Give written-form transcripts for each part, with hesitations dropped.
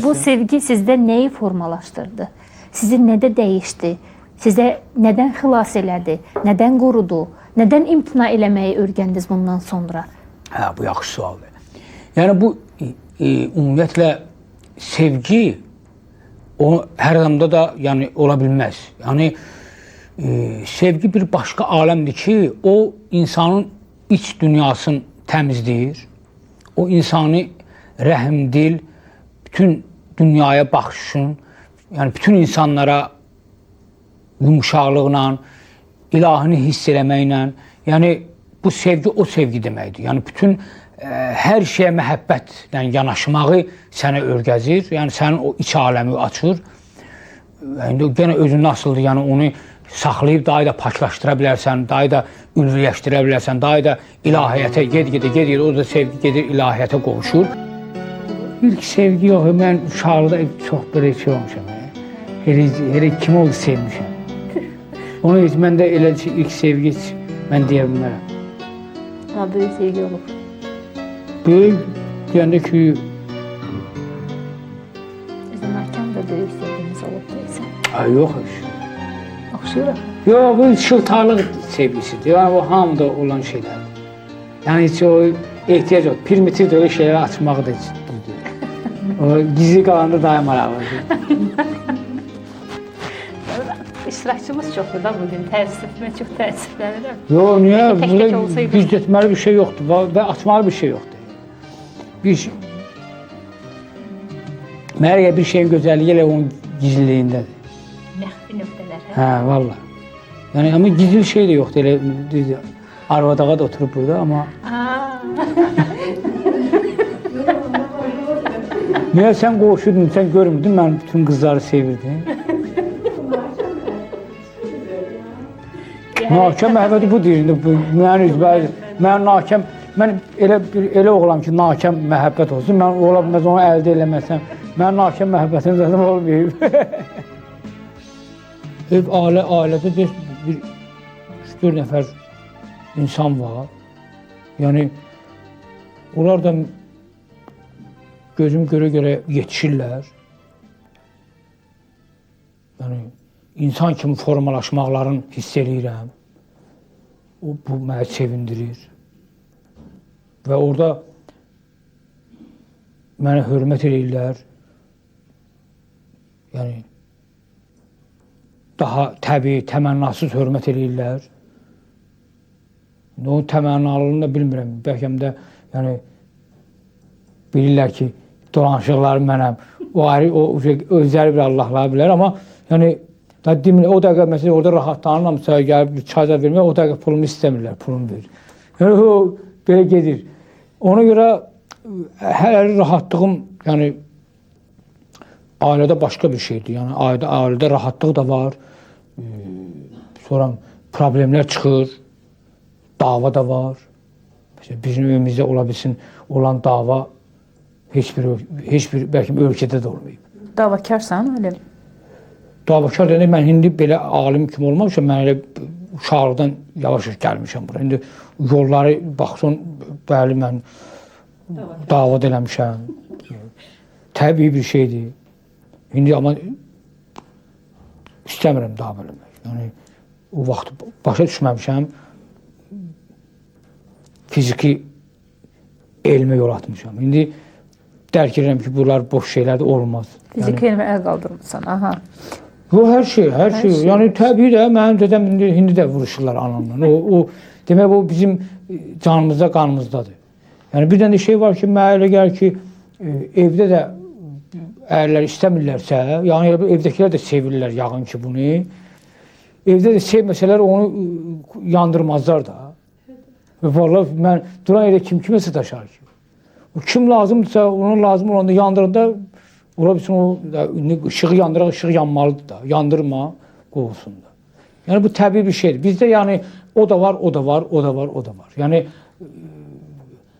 Bu sevgi sizdə nəyi formalaşdırdı? Sizi nədə dəyişdi? Sizə nədən xilas elədi? Nədən qorudu? Nədən imtina eləməyi öyrəndiniz bundan sonra? Hə, bu yaxşı sualdır. Yəni bu ümumiyyətlə sevgi o hər adamda da yəni ola bilməz. Yəni sevgi bir başqa aləmdir ki, o insanın iç dünyasını təmizləyir. O insanı rəhimdil, bütün dünyaya baxışın, yəni bütün insanlara yumuşaqlıqla, ilahini hiss eləməklə, yəni bu sevgi o sevgi deməkdir. Yəni bütün hər şeyə məhəbbətlə yanaşmağı sənə öyrədir. Yəni sənin o iç aləmi açır. İndi yenə özündə asıldır. Yəni onu saxlayıb daha da paklaşdıra bilərsən, daha da ülviləşdirə bilərsən, daha da ilahiyyətə ged-gedə o da sevgi gedir ilahiyyətə qovuşur. İlk sevgi yox, mən uşaqlıqda çox belə şey olmuşam. Elə kim oldu sevmişəm. Onu heç məndə elə ilk sevgi mən deyə bilmərəm. Amma böyük sevgi olub. Böyük deyəndə ki... Özünərkən də böyük sevginiz olub deyilsən. Yox. Oxşuyur. Yox, bu şıltaqlıq sevgisidir. Yəni bu hamıda olan şeylərdir. Yəni heç o ehtiyac yox. Primitiv də öyle şeyləri açmağı da ciddidir. O gizli qalanda daha maraqlıdır. İştirakçımız çoxdur da bugün. Mən çox təəssüflənirəm. Yox, niyə? Burada gizlətməli bir şey yoxdur və açmalı bir şey yoxdur. Mənə bir şeyin gözəlliyi elə onun gizliliyindədir. Məxfi nöqtələr. Hə, valla. Yəni, amma gizli şey də yoxdur. Elə arvadağa da oturub burada, amma... Niyə sən qoşudun, sən görmürdün, mən bütün qızları sevirdim. Nakəm məhəbbəti bu deyir. Mən nakəm, mən elə oğlam ki, nakəm məhəbbət olsun. Mən ola bilməz onu əldə eləməsəm, mən nakəm məhəbbətim zaten olmayıb. Ailədə bir 3-4 nəfər insan var. Yəni, onlar da gözüm görə yetişirlər. Yəni, insan kimi formalaşmaqlarını hiss edirəm. Bu məni sevindirir. Və orada mənə hörmət edirlər. Yəni, daha təbii, təmənnasız hörmət edirlər. O təmənnalılığını da bilmirəm. Bəlkə də yəni, bilirlər ki, dolanışıqlarım mənəm. O ayrı, özləri bir Allahlar bilər. Amma yəni, o dəqiqə məsələn orada rahatlanıramsa, gəlib çay da vermək, o dəqiqə pulumu istəmirlər, pulumu verir. Yəni o belə gedir. Ona görə hər rahatlığım, yəni ailədə başqa bir şeydir. Yəni ailədə rahatlıq da var. Sonra problemlər çıxır, dava da var. Mesela bizim evimizdə ola bilsin olan dava heç bir bəlkə ölkədə də olmayıb. Davakarsan öyle mi? Davakar deyəndə mən indi belə alim kimi olmamışam, mən elə uşaqlıqdan yavaş-yavaş gəlmişəm bura. İndi yolları baxsan, bəli mən dava eləmişəm. Təbii bir şeydir. İndi amma istəmirəm dava eləmək. Yəni o vaxt başa düşməmişəm. Fiziki elmə yol atmışam. İndi dərk edirəm ki, bunlar boş şeylər də olmaz. Fiziki elmə əl qaldırmışsan, aha. Bu hər şey. Yəni təbii də mənim dedəm indi də vuruşurlar anamla. Demək o bizim canımızda, qanımızdadır. Yəni bir dənə şey var ki, mənə elə gəlir ki, evdə də ərlər istəmirlərsə, yəni evdəkilər də sevirlər yağın ki bunu. Evdə də sevməsələr onu yandırmazlar da. Vallahi mən duran yerdə kimə sataşar ki? O kim lazımdırsa, onun lazım olanda yandırında ola bilsin o ışığı yandıraq, ışığı yanmalıdır da. Yandırma, qovulsun da. Yəni bu təbii bir şeydir. Bizdə yəni o da var, o da var, o da var, o da var. Yəni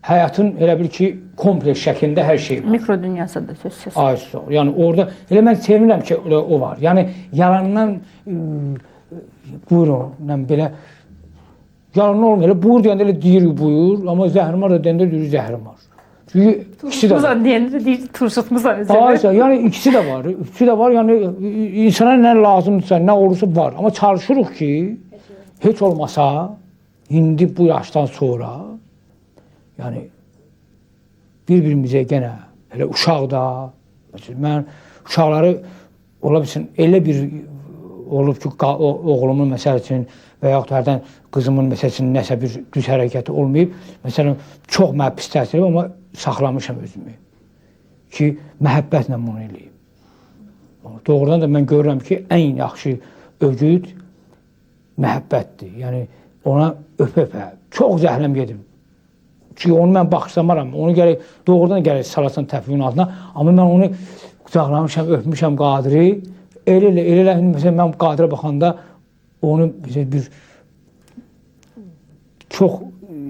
həyatın elə bil ki kompleks şəklində hər şey var. Mikro dünyasıdır sözsüz. Ayşə. Yəni orada elə mən sevinirəm ki o var. Yəni yalandan buyurun belə yalan olmuyor. Elə buyur deyəndə elə deyir buyur, amma zəhrimar da deyəndə deyir zəhrimar. Çünki ikisi də var. Turşutmuzan deyəndə deyir, turşutmuzan özələ. Hayır, yani ikisi de var. İkisi de var. Yani insana ne lazımdırsa, ne olursa var. Ama çalışırıq ki, hiç olmasa indi bu yaştan sonra yani bir-birimizə gene hele uşaqda, mesela mən uşaqları ola bilsin elə bir olub ki, oğlumun məsəl üçün və yaxud hərdən qızımın məsəl üçün nəsə bir düz hərəkəti olmayıb. Məsələn, çox mənə pis təsir edib, amma saxlamışam özümü ki, məhəbbətlə bunu eləyim. Doğrudan da mən görürəm ki, ən yaxşı ögüd məhəbbətdir. Yəni, ona öpə-öpə, çox zəhləm gedim. Çünki onu mən baxışlamaram, onu gərək, doğrudan gərək salasan təfiyin altına, amma mən onu qucaqlamışam, öpmüşəm Qadiri, elə, məsələn, mən Qadirə baxanda onu bir çox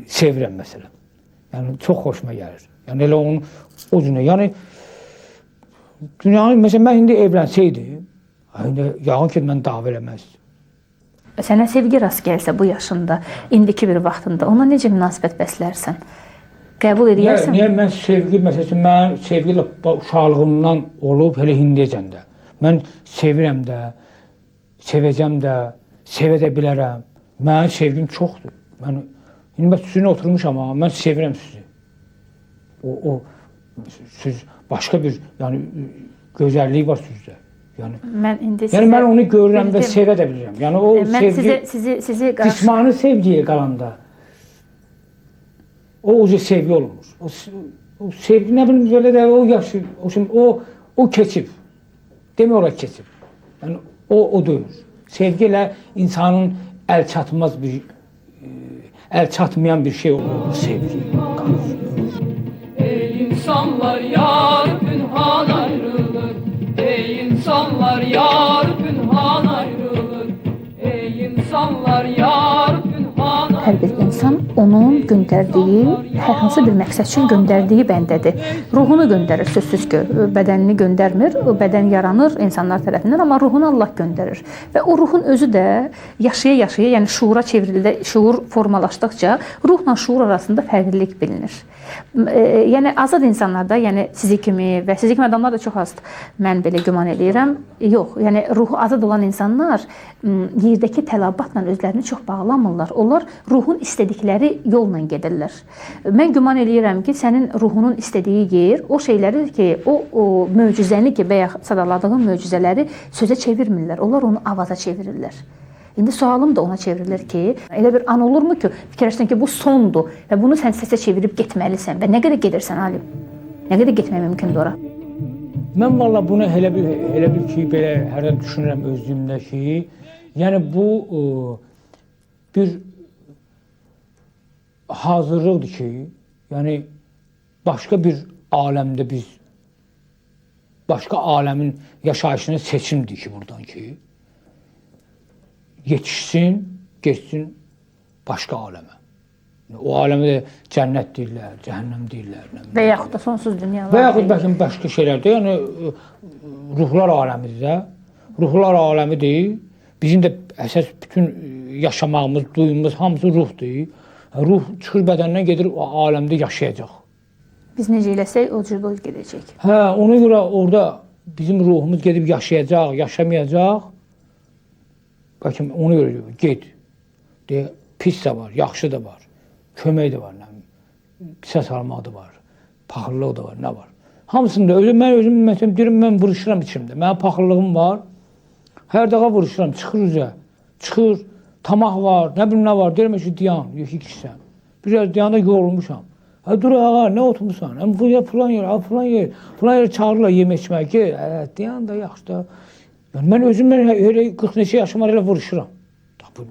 sevirəm, məsələn. Yəni, çox xoşuma gəlir. Yəni, elə onun o cünə, yəni, dünyanın, məsələn, mən indi evlənsəydim, yağın ki, mən dava eləməzdim. Sənə sevgi rast gəlsə bu yaşında, indiki bir vaxtında, ona necə münasibət bəslərsən? Qəbul edərsən? Niyə mən sevgi, məsələn, mən sevgi uşaqlığımdan olub, elə indiyəcən də. Mən sevirəm də, sevəcəm də, sevə də bilərəm. Mənim sevgim çoxdur. İndi mən sizinlə oturmuşam, amma mən sevirəm sizi. Siz başqa bir, yəni, gözəlliyi var sizdə. Yəni mən onu görürəm və sevə də bilirəm. Yəni o sevgi cismani sevgiyə qalanda o sevgi olmur. O sevgi nə bilim belə də o yaşı, o keçib. Demək olar keçib. Yəni o deyil. Sevgi ilə insanın əl çatmaz bir əl çatmayan bir şey olur sevgi. Ey insanlar yar pünhan ayrılır. Ey insanlar yar pünhan ayrılır. Ey insanlar yar pünhan ayrılır. Hər bir insan onun göndərdiyi, hər hansı bir məqsəd üçün göndərdiyi bəndədir. Ruhunu göndərir, sözsüz ki, bədənini göndərmir. O bədən yaranır insanlar tərəfindən, amma ruhunu Allah göndərir. Və o ruhun özü də yaşaya-yaşaya, yəni şuura çevrildi, şuur formalaşdıqca ruhla şuur arasında fərqlilik bilinir. Yəni azad insanlarda, yəni sizi kimi və sizi kimi adamlar da çox azdır. Mən belə güman eləyirəm. Yox, yəni ruhu azad olan insanlar yerdəki tələbatla özlərini çox bağlamırlar. Onlar ruhun istədikləri yolla gedirlər. Mən güman eləyirəm ki, sənin ruhunun istədiyi yer o şeyləri ki, o möcüzəni ki, və ya sadaladığın möcüzələri sözə çevirmirlər. Onlar onu avaza çevirirlər. İndi sualım da ona çevrilir ki, elə bir an olurmu ki, fikirləşsən ki, bu sondur və bunu sən səsə çevirib getməlisən və nə qədər gedirsən alim? Nə qədər getmək mümkündür ora? Mən valla bunu elə bir ki, belə hərdən düşünürəm özlüyümdə ki, yəni bu bir hazırlıqdır ki, yəni başqa bir aləmdə biz, başqa aləmin yaşayışını seçimdir ki, buradan ki, yetişsin, geçsin başqa aləmə. O aləmə də cənnət deyirlər, cəhənnəm deyirlər. Və yaxud da sonsuz dünyalar. Və yaxud bəlkə başqa şeylərdir. Yəni, ruhlar aləmidir də. Ruhlar aləmidir. Bizim də əsas bütün yaşamağımız, duyumumuz hamısı ruhdur. Ruh çıxır bədəndən gedir, o aləmdə yaşayacaq. Biz necə eləsək, o cür boy gedəcək. Hə, ona görə orada bizim ruhumuz gedib yaşayacaq, yaşamayacaq. Bəlkə ona görə ged. Pis də var, yaxşı da var. Kömək də var, pisə salmaq da var, paxıllıq da var, nə var. Hamısında mən özüm məsələn deyirəm, mən vuruşuram içimdə. Mənim paxıllığım var. Hər dəfə vuruşuram, çıxır üzə. Çıxır, tamaq var, nə bilim nə var. Deyirəm ki, dayan, yekik işsən. Biraz dayanda yorulmuşam. Hə dur ağa, nə oturmusan? Həm bu yer filan yer, filan yer çağırırlar yemək içmək ki, dayan da yaxşı da. Yəni mən özüm elə 40 neçə yaşım var, elə vuruşuram.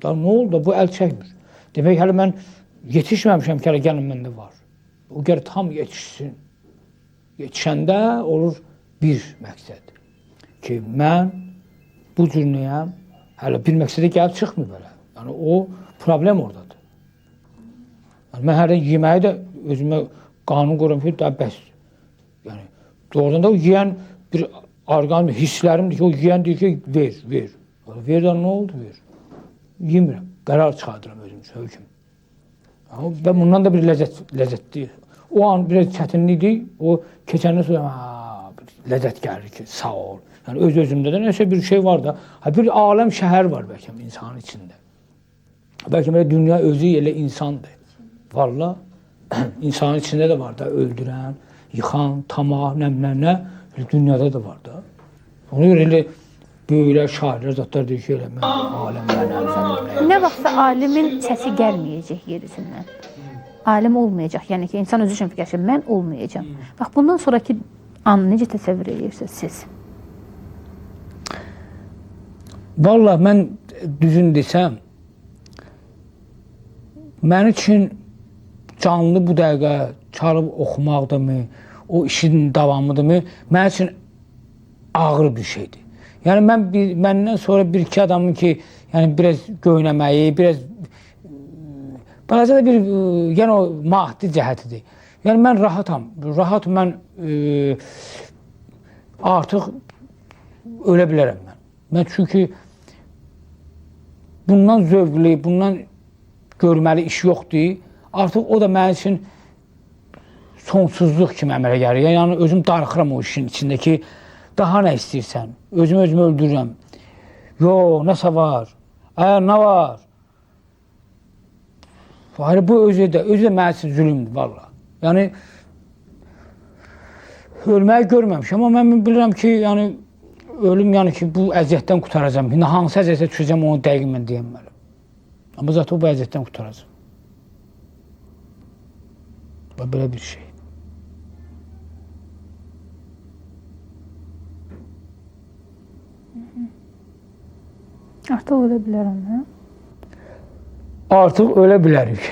Da nə oldu? Bu əl çəkmir. Demək hələ mən yetişməmişəm ki, hələ gəlin məndə var. O gəlir tam yetişsin. Yetişəndə olur bir məqsəd. Ki mən bu cür nəyəm, hələ bir məqsədə gəlib çıxmır belə. Yəni o problem oradadır. Yəni mən hərdən yeməyi də özümə qanun qoyuram ki, daha bəsdir. Yəni doğrudan da o yeyən bir orqanım, hisslərimdir ki, o yeyən deyir ki, ver. Verdən nə oldu, ver. Yemirəm, qərar çıxardıram özüm, hökm. Və bundan da bir ləzzət deyil. O an biraz çətinlikdir. O keçəndən sonra bir ləzzət gəlir ki, sağ ol. Yəni öz-özümdə də nəsə bir şey var da. Bir aləm şəhər var bəlkə insanın içində. Bəlkə belə dünya özü elə insandır. Valla insanın içində də var da öldürən, yıxan, tamah, nə dünyada da var da. Ona görə elə böyüklər, şairlər, zatlar deyir ki, elə mən aləm mənəm. Nə vaxtsa alimin səsi gəlməyəcək yer üzündən. Alim olmayacaq. Yəni ki, insan özü üçün fikirləşir, mən olmayacağam. Bax, bundan sonraki anı necə təsəvvür edirsiniz siz? Vallahi mən düzün desəm, mən üçün canlı bu dəqiqə çalıb oxumaqdırmı, o işin davamıdırmı, mən üçün ağır bir şeydir. Yəni məndən sonra bir-iki adamın ki, yəni biraz göynəməyi, biraz balaca da bir, yəni o maddi cəhətidir. Yəni mən rahatam. Rahat mən artıq ölə bilərəm mən. Mən çünki bundan zövqlü, bundan görməli iş yoxdur. Artıq o da mənim üçün sonsuzluq kimi əmələ gəlir. Yəni özüm darıxıram o işin içindəki daha nə istəyirsən? Özümü öldürürəm. Yox, nəsə var? Nə var? Bu özü də mənim üçün zülümdür, valla. Yəni, ölməyi görməmişəm, amma mən bilirəm ki, yəni, ölüm, yəni ki, bu əziyyətdən qutaracam. Hansı əziyyətə düşəcəm, onu dəqiq mən deyəməliyəm. Amma zaten bu əziyyətdən qutaracam. Belə bir şey. Artıq ölə bilərəm, hə? Artıq ölə bilərik.